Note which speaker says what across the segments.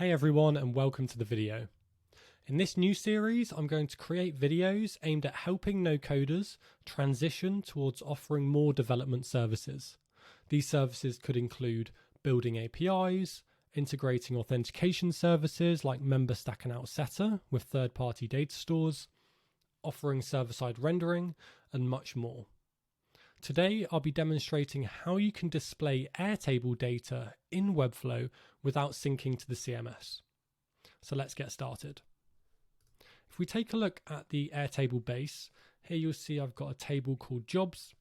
Speaker 1: Hey everyone, and welcome to the video. In this new series, I'm going to create videos aimed at helping no-coders transition towards offering more development services. These services could include building APIs, integrating authentication services like Member Stack and Outsetter with third-party data stores, offering server-side rendering, and much more. Today, I'll be demonstrating how you can display Airtable data in Webflow without syncing to the CMS. So let's get started. If we take a look at the Airtable base, here you'll see I've got a table called jobs.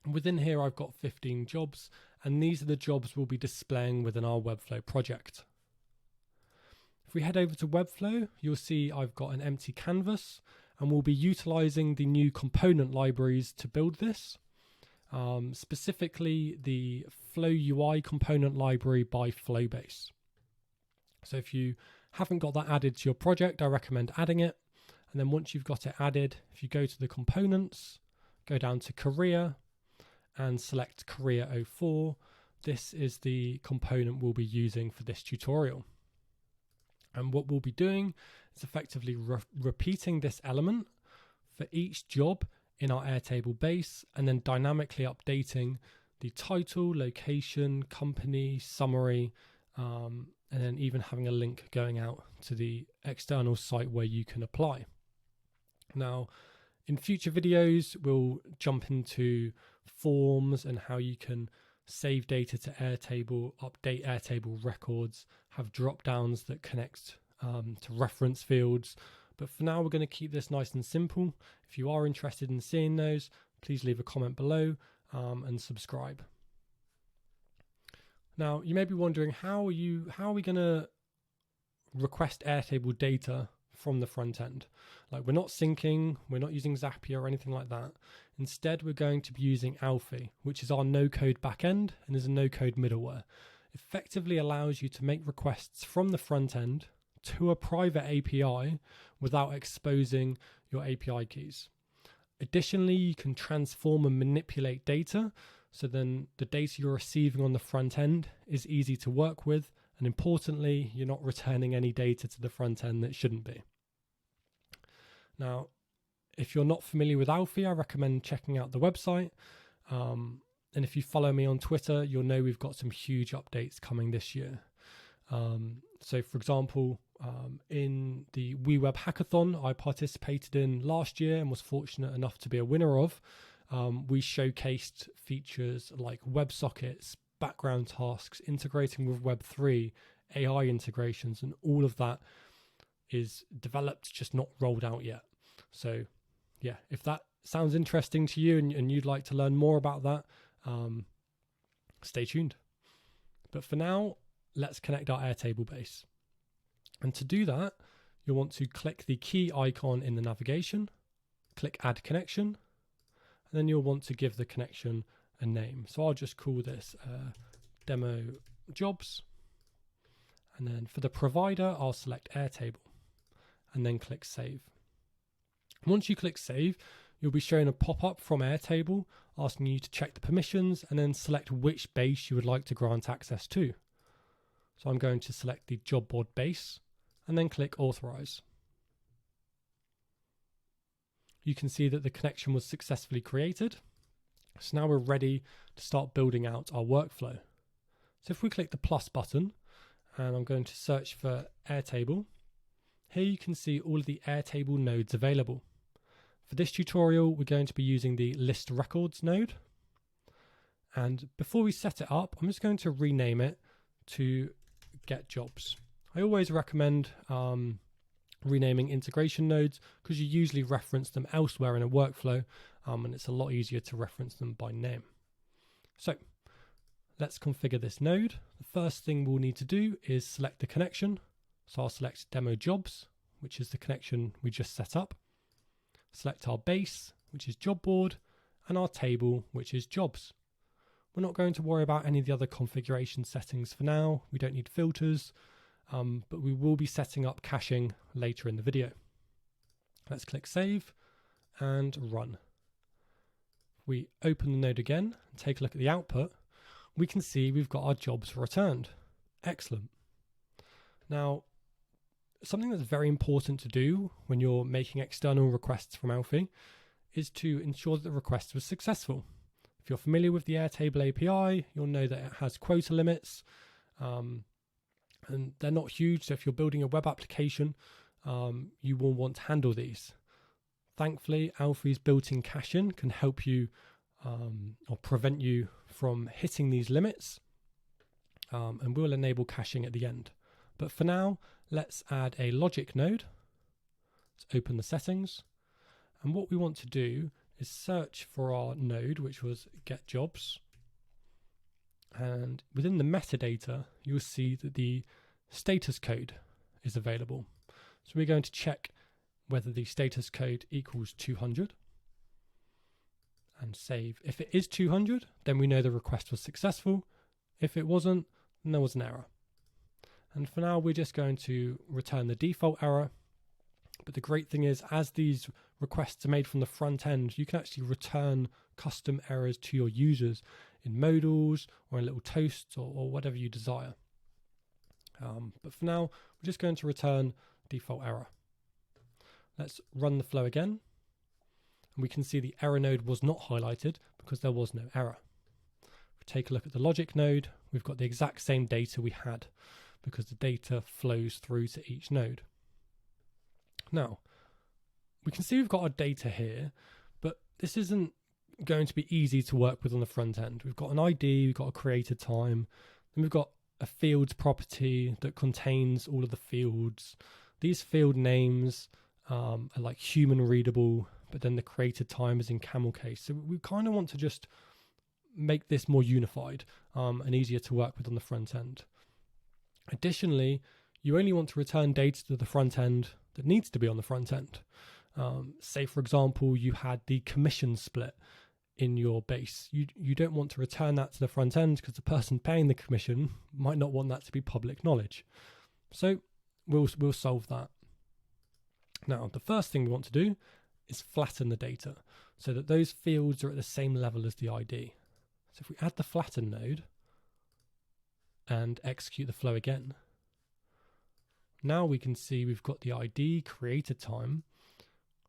Speaker 1: Within here, I've got 15 jobs, and these are the jobs we'll be displaying within our Webflow project. If we head over to Webflow, you'll see I've got an empty canvas, and we'll be utilizing the new component libraries to build this. Specifically the FlowUI component library by Flowbase. So if you haven't got that added to your project, I recommend adding it. And then once you've got it added, if you go to the components, go down to Career and select Career 04, this is the component we'll be using for this tutorial. And what we'll be doing is effectively repeating this element for each job in our Airtable base, and then dynamically updating the title, location, company, summary, and then even having a link going out to the external site where you can apply. Now, in future videos, we'll jump into forms and how you can save data to Airtable, update Airtable records, have drop downs that connect to reference fields. But for now, we're going to keep this nice and simple. If you are interested in seeing those, please leave a comment below and subscribe. Now, you may be wondering, how are we going to request Airtable data from the front end? Like, we're not syncing, we're not using Zapier or anything like that. Instead, we're going to be using Alphi, which is our no-code backend and is a no-code middleware. Effectively allows you to make requests from the front end to a private API without exposing your API keys. Additionally, you can transform and manipulate data, so then the data you're receiving on the front end is easy to work with, and importantly, you're not returning any data to the front end that shouldn't be. Now, if you're not familiar with Alphi, I recommend checking out the website. And if you follow me on Twitter, you'll know we've got some huge updates coming this year. So for example, in the WeWeb Hackathon I participated in last year and was fortunate enough to be a winner of, we showcased features like WebSockets, background tasks, integrating with Web3, AI integrations, and all of that is developed, just not rolled out yet. So yeah, if that sounds interesting to you and you'd like to learn more about that, stay tuned. But for now, let's connect our Airtable base. And to do that, you'll want to click the key icon in the navigation, click Add Connection, and then you'll want to give the connection a name. So I'll just call this Demo Jobs. And then for the provider, I'll select Airtable and then click Save. Once you click Save, you'll be shown a pop-up from Airtable asking you to check the permissions and then select which base you would like to grant access to. So I'm going to select the job board base and then click Authorize. You can see that the connection was successfully created. So now we're ready to start building out our workflow. So if we click the plus button and I'm going to search for Airtable, here you can see all of the Airtable nodes available. For this tutorial, we're going to be using the list records node. And before we set it up, I'm just going to rename it to Get Jobs. I always recommend renaming integration nodes because you usually reference them elsewhere in a workflow, and it's a lot easier to reference them by name. So let's configure this node. The first thing we'll need to do is select the connection. So I'll select Demo Jobs, which is the connection we just set up. Select our base, which is Job Board, and our table, which is Jobs. We're not going to worry about any of the other configuration settings for now. We don't need filters, but we will be setting up caching later in the video. Let's click Save and Run. We open the node again and take a look at the output. We can see we've got our jobs returned. Excellent. Now, something that's very important to do when you're making external requests from Alphi is to ensure that the request was successful. If you're familiar with the Airtable API, you'll know that it has quota limits, and they're not huge. So if you're building a web application, you will want to handle these. Thankfully, Alphi's built-in caching can help you or prevent you from hitting these limits, and we'll enable caching at the end. But for now, let's add a logic node. Let's open the settings. And what we want to do is search for our node, which was get jobs. And within the metadata, you'll see that the status code is available. So we're going to check whether the status code equals 200 and save. If it is 200, then we know the request was successful. If it wasn't, then there was an error. And for now, we're just going to return the default error. But the great thing is, as these requests are made from the front end, you can actually return custom errors to your users in modals or in little toasts or whatever you desire. But for now, we're just going to return default error. Let's run the flow again. And we can see the error node was not highlighted because there was no error. If we take a look at the logic node, we've got the exact same data we had because the data flows through to each node. Now, we can see we've got our data here, but this isn't going to be easy to work with on the front end. We've got an ID, we've got a created time, then we've got a fields property that contains all of the fields. These field names are like human readable, but then the created time is in camel case. So we kind of want to just make this more unified and easier to work with on the front end. Additionally, you only want to return data to the front end that needs to be on the front end. Say, for example, you had the commission split in your base. You don't want to return that to the front end because the person paying the commission might not want that to be public knowledge. So we'll solve that. Now, the first thing we want to do is flatten the data so that those fields are at the same level as the ID. So if we add the flatten node and execute the flow again, now we can see we've got the ID, created time,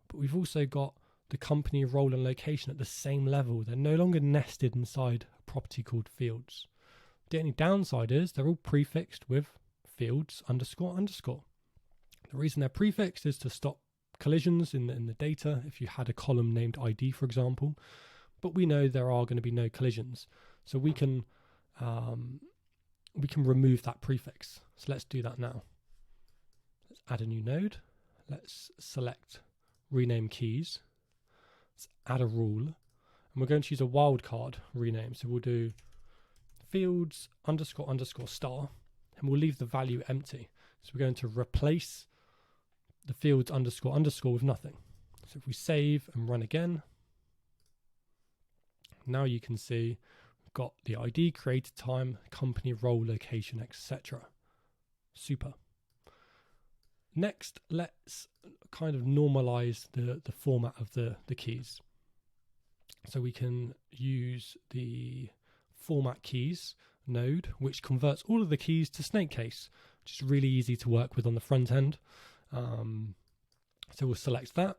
Speaker 1: but we've also got the company, role and location at the same level. They're no longer nested inside a property called fields. The only downside is they're all prefixed with fields underscore underscore. The reason they're prefixed is to stop collisions in the data if you had a column named ID, for example, but we know there are going to be no collisions. So we can remove that prefix. So let's do that now. Let's add a new node. Let's select rename keys. Let's add a rule. And we're going to use a wildcard rename. So we'll do fields underscore underscore star, and we'll leave the value empty. So we're going to replace the fields underscore underscore with nothing. So if we save and run again, now you can see we've got the ID, created time, company, role, location, etc. Super. Next, let's kind of normalize the format of the keys. So we can use the format keys node, which converts all of the keys to snake case, which is really easy to work with on the front end. So we'll select that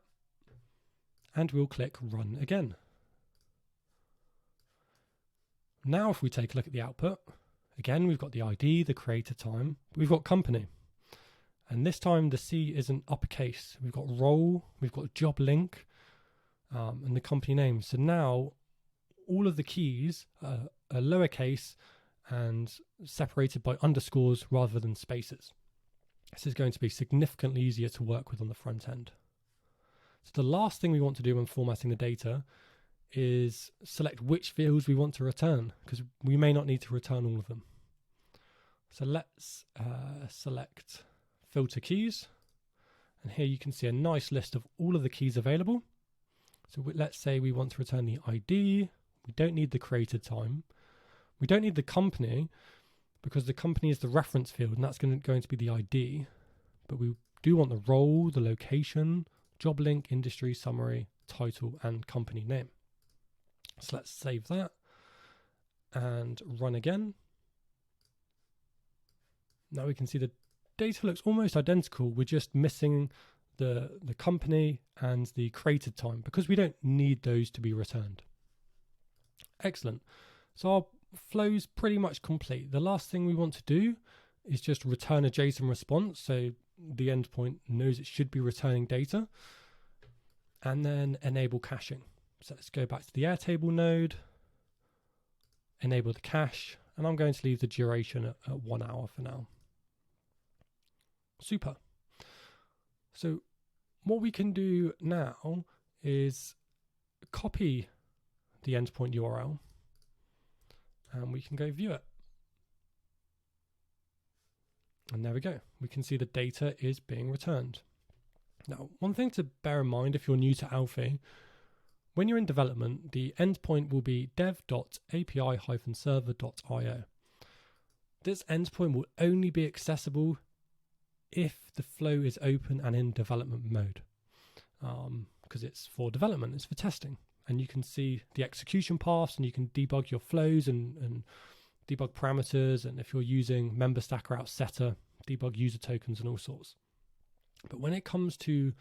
Speaker 1: and we'll click run again. Now, if we take a look at the output, again, we've got the ID, the creator time, we've got company. And this time the C isn't uppercase. We've got role, we've got job link, and the company name. So now all of the keys are lowercase and separated by underscores rather than spaces. This is going to be significantly easier to work with on the front end. So the last thing we want to do when formatting the data is select which fields we want to return, because we may not need to return all of them. So let's select filter keys, and here you can see a nice list of all of the keys available. So let's say we want to return the ID. We don't need the created time. We don't need the company because the company is the reference field and that's going to be the ID. But we do want the role, the location, job link, industry, summary, title, and company name. So let's save that and run again. Now we can see the data looks almost identical. We're just missing the company and the created time because we don't need those to be returned. Excellent. So our flow's pretty much complete. The last thing we want to do is just return a JSON response, so the endpoint knows it should be returning data, and then enable caching. So let's go back to the Airtable node, enable the cache, and I'm going to leave the duration at 1 hour for now. Super. So what we can do now is copy the endpoint URL, and we can go view it. And there we go. We can see the data is being returned. Now, one thing to bear in mind if you're new to Alphi, when you're in development, the endpoint will be dev.api-server.io. This endpoint will only be accessible if the flow is open and in development mode, because it's for development, it's for testing. And you can see the execution paths, and you can debug your flows and debug parameters, and if you're using member stacker out setter, debug user tokens and all sorts. But when it comes to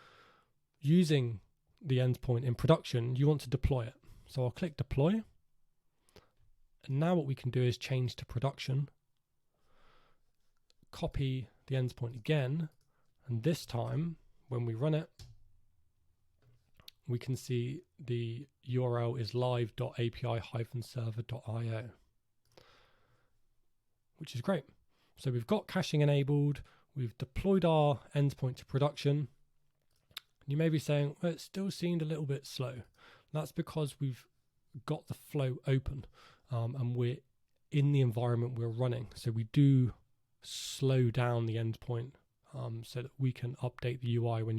Speaker 1: using the endpoint in production, you want to deploy it. So I'll click deploy. And now what we can do is change to production, copy the endpoint again, and this time when we run it, we can see the URL is live.api-server.io, which is great. So we've got caching enabled, we've deployed our endpoint to production. You may be saying, well, it still seemed a little bit slow. That's because we've got the flow open, and we're in the environment we're running. So we do slow down the endpoint so that we can update the UI when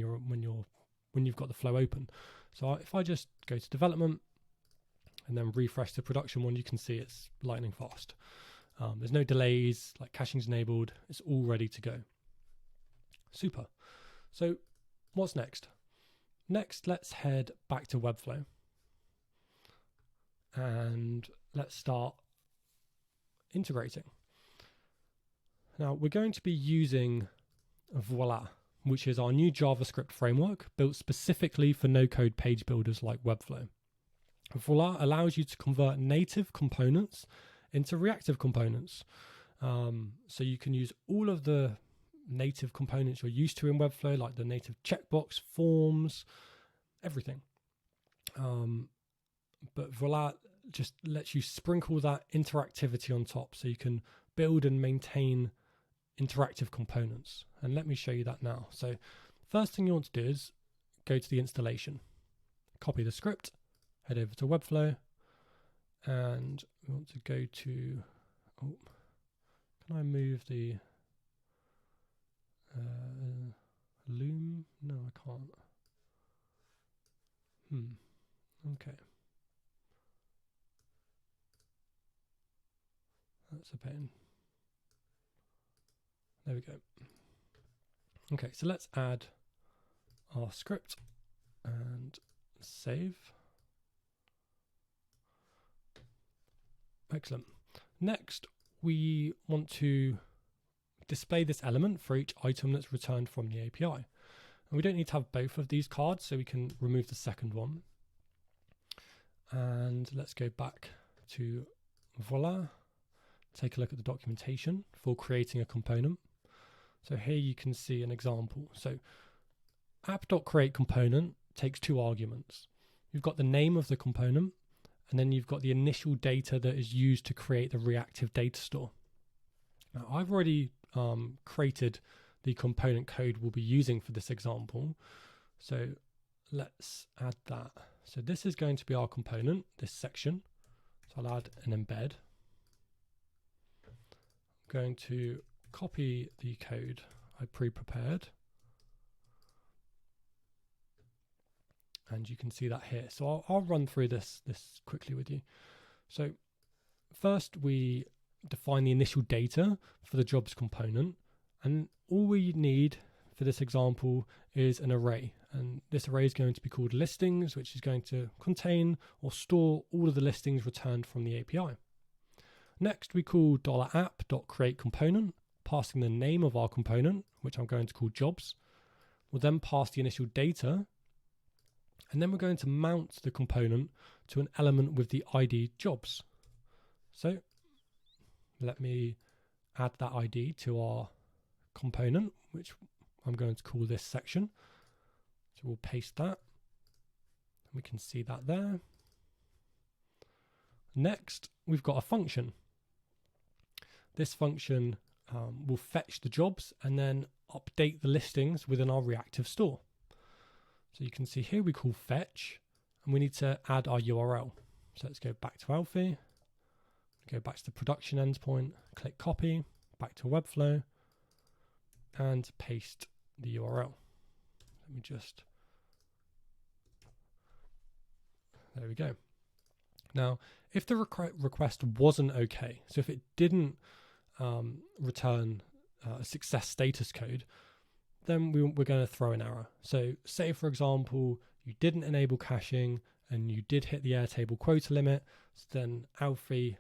Speaker 1: you've got the flow open. So if I just go to development and then refresh the production one, you can see it's lightning fast. There's no delays, like caching's enabled, it's all ready to go. Super. So what's next? Next, let's head back to Webflow and let's start integrating. Now we're going to be using Voila, which is our new JavaScript framework built specifically for no-code page builders like Webflow. Voila allows you to convert native components into reactive components. So you can use all of the native components you're used to in Webflow, like the native checkbox, forms, everything. But Voila just lets you sprinkle that interactivity on top so you can build and maintain interactive components. And let me show you that now. So first thing you want to do is go to the installation, copy the script, head over to Webflow, and we want to go to, can I move the Loom? No, I can't. Okay. That's a pain. There we go. Okay, so let's add our script and save. Excellent. Next, we want to display this element for each item that's returned from the API. And we don't need to have both of these cards, so we can remove the second one. And let's go back to Voila, take a look at the documentation for creating a component. So here you can see an example. So app.createComponent takes two arguments. You've got the name of the component, and then you've got the initial data that is used to create the reactive data store. Now, I've already created the component code we'll be using for this example. So let's add that. So this is going to be our component, this section. So I'll add an embed. I'm going to copy the code I pre-prepared. And you can see that here. So I'll run through this quickly with you. So first we define the initial data for the jobs component. And all we need for this example is an array. And this array is going to be called listings, which is going to contain or store all of the listings returned from the API. Next, we call $app.createComponent, passing the name of our component, which I'm going to call jobs. We'll then pass the initial data, and then we're going to mount the component to an element with the ID jobs. So let me add that ID to our component, which I'm going to call this section. So we'll paste that. We can see that there. Next, we've got a function. This function will fetch the jobs and then update the listings within our reactive store. So you can see here we call fetch, and we need to add our URL. So let's go back to Alphi, go back to the production endpoint, click copy, back to Webflow, and paste the URL. Let me just, there we go. Now, if the request wasn't okay, so if it didn't return a success status code, then we're going to throw an error. So say, for example, you didn't enable caching and you did hit the Airtable quota limit, so then the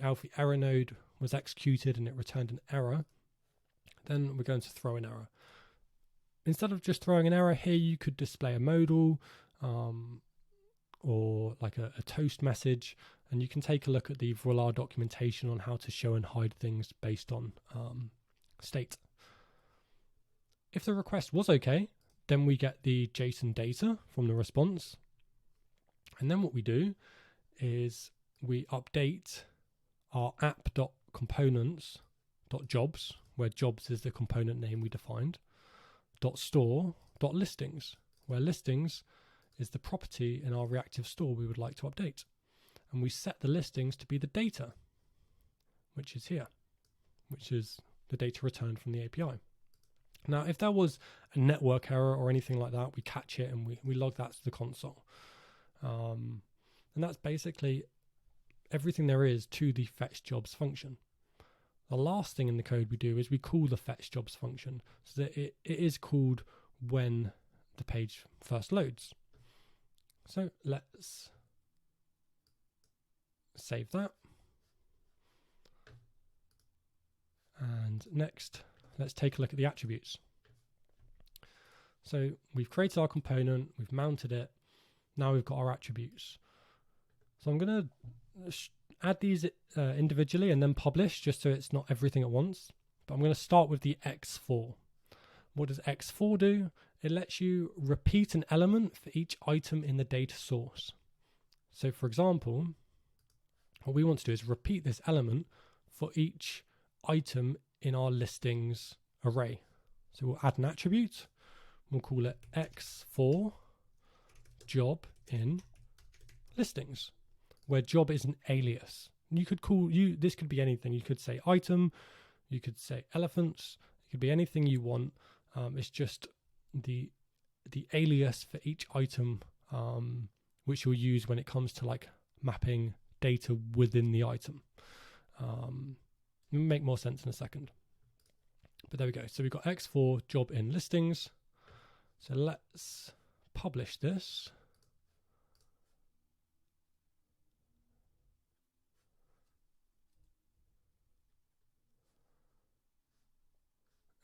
Speaker 1: Alphi error node was executed and it returned an error, then we're going to throw an error. Instead of just throwing an error here, you could display a modal or like a toast message, and you can take a look at the Voila documentation on how to show and hide things based on state. If the request was okay, then we get the JSON data from the response. And then what we do is we update our app.components.jobs, where jobs is the component name we defined, .store.listings, where listings is the property in our reactive store we would like to update. And we set the listings to be the data, which is here, which is the data returned from the API. Now, if there was a network error or anything like that, we catch it and we log that to the console. And that's basically everything there is to the fetch jobs function. The last thing in the code we do is we call the fetch jobs function, so that it is called when the page first loads. So let's save that. And next, let's take a look at the attributes. So we've created our component, we've mounted it, now we've got our attributes. So I'm going to add these individually and then publish, just so it's not everything at once. But I'm going to start with the X4. What does X4 do? It lets you repeat an element for each item in the data source. So for example, what we want to do is repeat this element for each item in our listings array. So we'll add an attribute. We'll call it X4 job in listings, where job is an alias. And you could call this could be anything. You could say item, you could say elephants, it could be anything you want. It's just the alias for each item, which you'll use when it comes to like mapping data within the item. It'll make more sense in a second. But there we go. So we've got X4 job in listings. So let's publish this.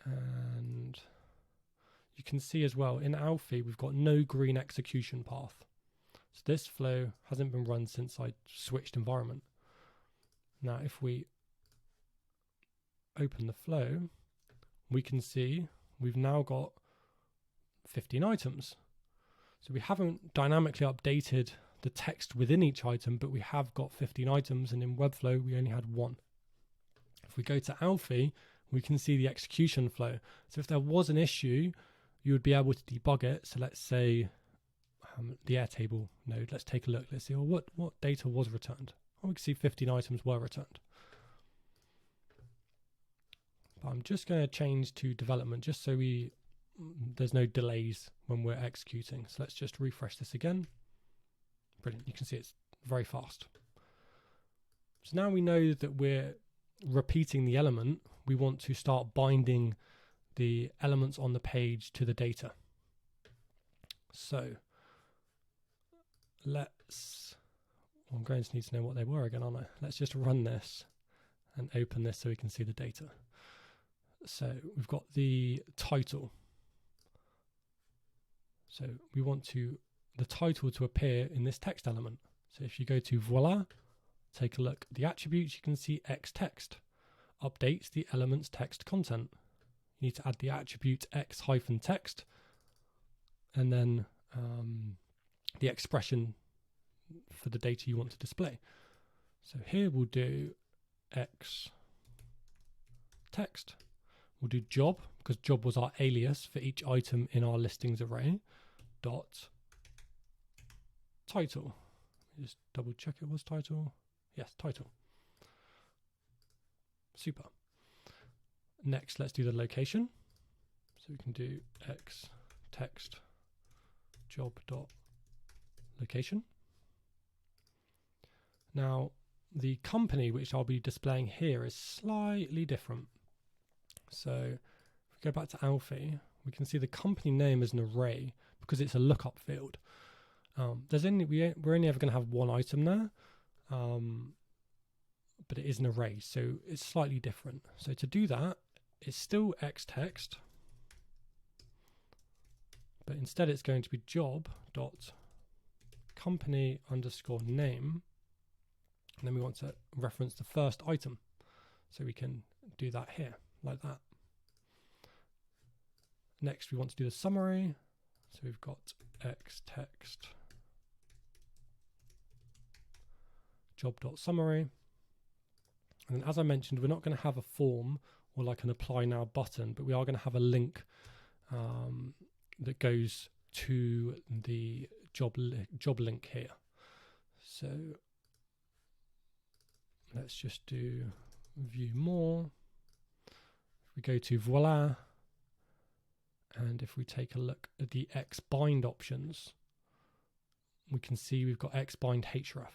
Speaker 1: And you can see as well in Alphi, we've got no green execution path. So this flow hasn't been run since I switched environment. Now, if we open the flow, we can see we've now got 15 items. So we haven't dynamically updated the text within each item, but we have got 15 items, and in Webflow, we only had one. If we go to Alphi, we can see the execution flow. So if there was an issue, you would be able to debug it. So let's say the Airtable node, let's take a look. Let's see, well, what data was returned? Oh, we can see 15 items were returned. But I'm just going to change to development just so there's no delays when we're executing. So let's just refresh this again. Brilliant. You can see it's very fast. So now we know that we're repeating the element. We want to start binding the elements on the page to the data. So I'm going to need to know what they were again, aren't I? Let's just run this and open this so we can see the data. So we've got the title. So we want the title to appear in this text element. So if you go to Voila, take a look at the attributes, you can see X text updates the element's text content. You need to add the attribute X-text and then the expression for the data you want to display. So here we'll do X text. We'll do job, because job was our alias for each item in our listings array, dot title. Just double check it was title. Yes, title. Super. Next, let's do the location. So we can do X text job dot location. Now, the company which I'll be displaying here is slightly different. So if we go back to Alphi, we can see the company name is an array because it's a lookup field. We're only ever going to have one item there, but it is an array, so it's slightly different. So to do that, it's still X text, but instead it's going to be job dot company underscore name, and then we want to reference the first item, so we can do that here like that. Next, we want to do the summary, so we've got X text job.summary. And as I mentioned, we're not going to have a form or like an apply now button, but we are going to have a link that goes to the job link here. So let's just do view more. If we go to Voila, and if we take a look at the X-bind options, we can see we've got X-bind href.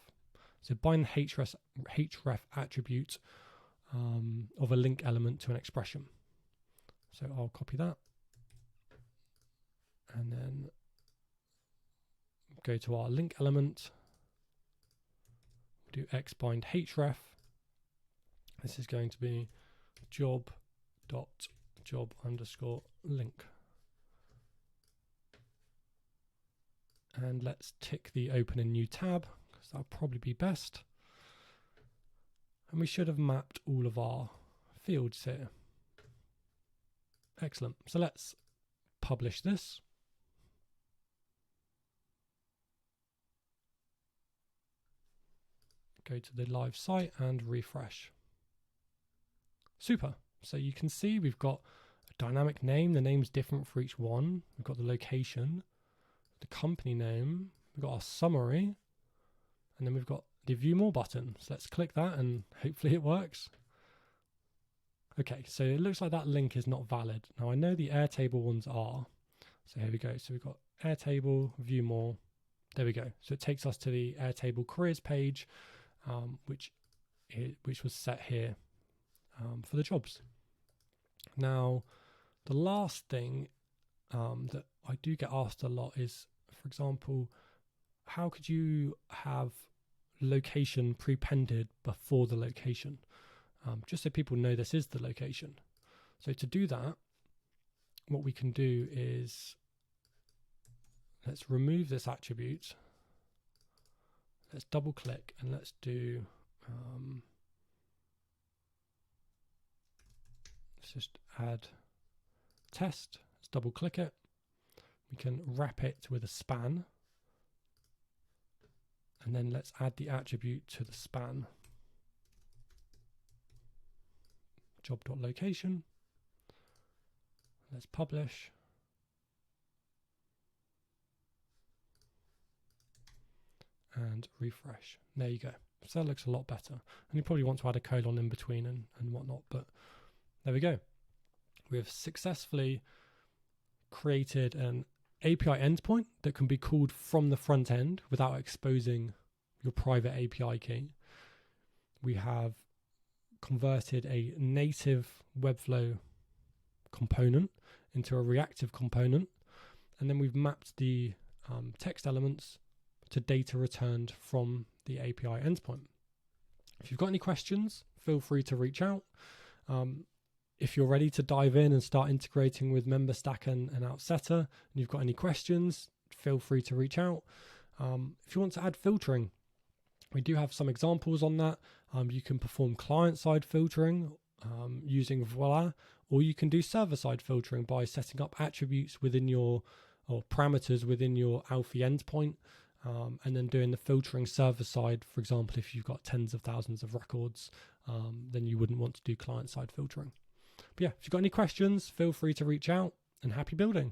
Speaker 1: So bind href attribute of a link element to an expression. So I'll copy that and then go to our link element. We'll do X-bind href. This is going to be job underscore link. And let's tick the open in new tab, because that'll probably be best. And we should have mapped all of our fields here. Excellent. So let's publish this. Go to the live site and refresh. Super. So you can see we've got a dynamic name. The name's different for each one. We've got the location, the company name, we've got our summary, and then we've got the view more button. So let's click that and hopefully it works. Okay, so it looks like that link is not valid. Now I know the Airtable ones are. So here we go. So we've got Airtable, view more. There we go. So it takes us to the Airtable careers page, which was set here for the jobs. Now, the last thing that I do get asked a lot is, for example, how could you have location prepended before the location? Just so people know this is the location. So to do that, what we can do is, let's remove this attribute. Let's double click and let's do, let's just add test. Let's double click it. We can wrap it with a span. And then let's add the attribute to the span. Job.location. Let's publish. And refresh. There you go. So that looks a lot better. And you probably want to add a colon in between and whatnot, but there we go. We've successfully created an API endpoint that can be called from the front end without exposing your private API key. We have converted a native Webflow component into a reactive component, and then we've mapped the text elements to data returned from the API endpoint. If you've got any questions, feel free to reach out. if you're ready to dive in and start integrating with MemberStack and Outsetter, and you've got any questions, feel free to reach out. If you want to add filtering, we do have some examples on that. You can perform client-side filtering using Voila, or you can do server-side filtering by setting up attributes within your, or parameters within your Alphi endpoint, and then doing the filtering server-side. For example, if you've got tens of thousands of records, then you wouldn't want to do client-side filtering. But yeah, if you've got any questions, feel free to reach out, and happy building.